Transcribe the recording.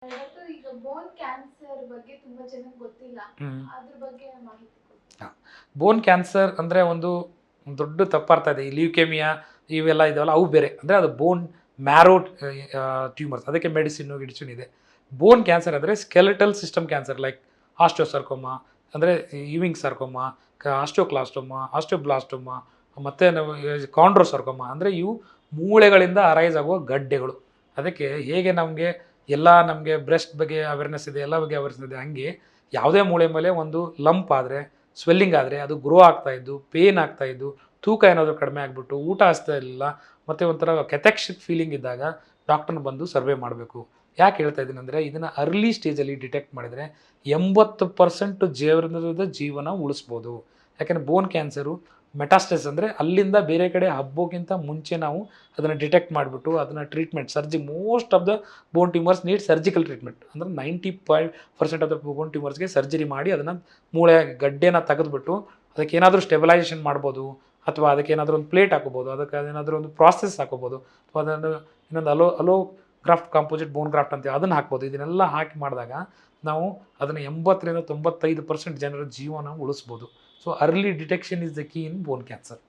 Doctor, ಈಗ ಬೋನ್ cancer ಬಗ್ಗೆ ತುಂಬಾ ಜನಕ್ಕೆ ಗೊತ್ತಿಲ್ಲ. ಅದ್ರ ಬಗ್ಗೆ ಮಾಹಿತಿ ಕೊಡಿ. ಬೋನ್ ಕ್ಯಾನ್ಸರ್ ಅಂದರೆ ಒಂದು ದೊಡ್ಡ ತಪ್ಪಾರ್ಥ ಇದೆ. ಈ ಲ್ಯೂಕೇಮಿಯಾ ಇವೆಲ್ಲ ಇದಾವಲ್ಲ ಅವು ಬೇರೆ. ಅಂದರೆ ಅದು ಬೋನ್ ಮ್ಯಾರೋ ಟ್ಯೂಮರ್ಸ್, ಅದಕ್ಕೆ ಮೆಡಿಸಿನ್ ಇದೆ. ಬೋನ್ ಕ್ಯಾನ್ಸರ್ ಅಂದರೆ ಸ್ಕೆಲೆಟಲ್ ಸಿಸ್ಟಮ್ ಕ್ಯಾನ್ಸರ್, ಲೈಕ್ ಆಸ್ಟಿಯೋಸರ್ಕೋಮಾ, ಅಂದರೆ ಇವಿಂಗ್ ಸರ್ಕೋಮಾ, ಆಸ್ಟಿಯೋಕ್ಲಾಸ್ಟೋಮಾ, ಆಸ್ಟಿಯೋಬ್ಲಾಸ್ಟೋಮಾ, ಮತ್ತು ನಾವು ಕಾಂಡ್ರೋಸರ್ಕೋಮಾ, ಅಂದರೆ ಇವು ಮೂಳೆಗಳಿಂದ ಅರೈಸ್ ಆಗುವ ಗಡ್ಡೆಗಳು. ಅದಕ್ಕೆ ಹೇಗೆ ನಮಗೆ ಬ್ರೆಸ್ಟ್ ಬಗ್ಗೆ ಅವೇರ್ನೆಸ್ ಇದೆ, ಎಲ್ಲ ಬಗ್ಗೆ ಅವೇರ್ನೆಸ್ ಇದೆ, ಹಂಗೆ ಯಾವುದೇ ಮೂಳೆ ಮೇಲೆ ಒಂದು ಲಂಪ್ ಆದರೆ, ಸ್ವೆಲ್ಲಿಂಗ್ ಆದರೆ, ಅದು ಗ್ರೋ ಆಗ್ತಾಯಿದ್ದು, ಪೇನ್ ಆಗ್ತಾಯಿದ್ದು, ತೂಕ ಏನಾದರೂ ಕಡಿಮೆ ಆಗಿಬಿಟ್ಟು ಊಟ ಹಸ್ತಾ ಇರಲಿಲ್ಲ, ಮತ್ತು ಒಂಥರ ಕೆಥೆಕ್ಷಿಕ್ ಫೀಲಿಂಗ್ ಇದ್ದಾಗ ಡಾಕ್ಟರ್ನ ಬಂದು ಸರ್ವೆ ಮಾಡಬೇಕು. ಯಾಕೆ ಹೇಳ್ತಾ ಇದ್ದೀನಿ ಅಂದರೆ, ಇದನ್ನು ಅರ್ಲಿ ಸ್ಟೇಜಲ್ಲಿ ಡಿಟೆಕ್ಟ್ ಮಾಡಿದರೆ 80% ಜೀವನ ಉಳಿಸ್ಬೋದು. ಯಾಕೆಂದರೆ ಬೋನ್ ಕ್ಯಾನ್ಸರು ಮೆಟಾಸ್ಟೇಸ್ ಅಂದರೆ ಅಲ್ಲಿಂದ ಬೇರೆ ಕಡೆ ಹಬ್ಬೋಕ್ಕಿಂತ ಮುಂಚೆ ನಾವು ಅದನ್ನು ಡಿಟೆಕ್ಟ್ ಮಾಡಿಬಿಟ್ಟು ಅದನ್ನು treatment most of the bone tumours need surgical treatment. ಅಂದರೆ 95% ಆಫ್ ದ ಬೋನ್ ಟ್ಯೂಮರ್ಸ್ಗೆ ಸರ್ಜರಿ ಮಾಡಿ ಅದನ್ನು ಮೂಳೆ ಗಡ್ಡೆನ ತೆಗೆದುಬಿಟ್ಟು ಅದಕ್ಕೆ ಏನಾದರೂ ಸ್ಟೆಬಿಲೈಸೇಷನ್ ಮಾಡ್ಬೋದು, ಅಥವಾ ಅದಕ್ಕೆ ಏನಾದರೂ ಒಂದು ಪ್ಲೇಟ್ ಹಾಕೋಬೋದು, ಅದಕ್ಕೆ ಏನಾದರೂ ಒಂದು ಪ್ರಾಸೆಸ್ ಹಾಕೋಬೋದು, ಅಥವಾ ಅದನ್ನು ಇನ್ನೊಂದು ಅಲೋ ಗ್ರಾಫ್ಟ್, ಕಾಂಪೋಸಿಟ್ ಬೋನ್ ಗ್ರಾಫ್ಟ್ ಅಂತ ಅದನ್ನು ಹಾಕ್ಬೋದು. ಇದನ್ನೆಲ್ಲ ಹಾಕಿ ಮಾಡಿದಾಗ ನಾವು ಅದನ್ನು 80-95% ಜನರ ಜೀವನ ಉಳಿಸ್ಬೋದು. So early detection is the key in bone cancer.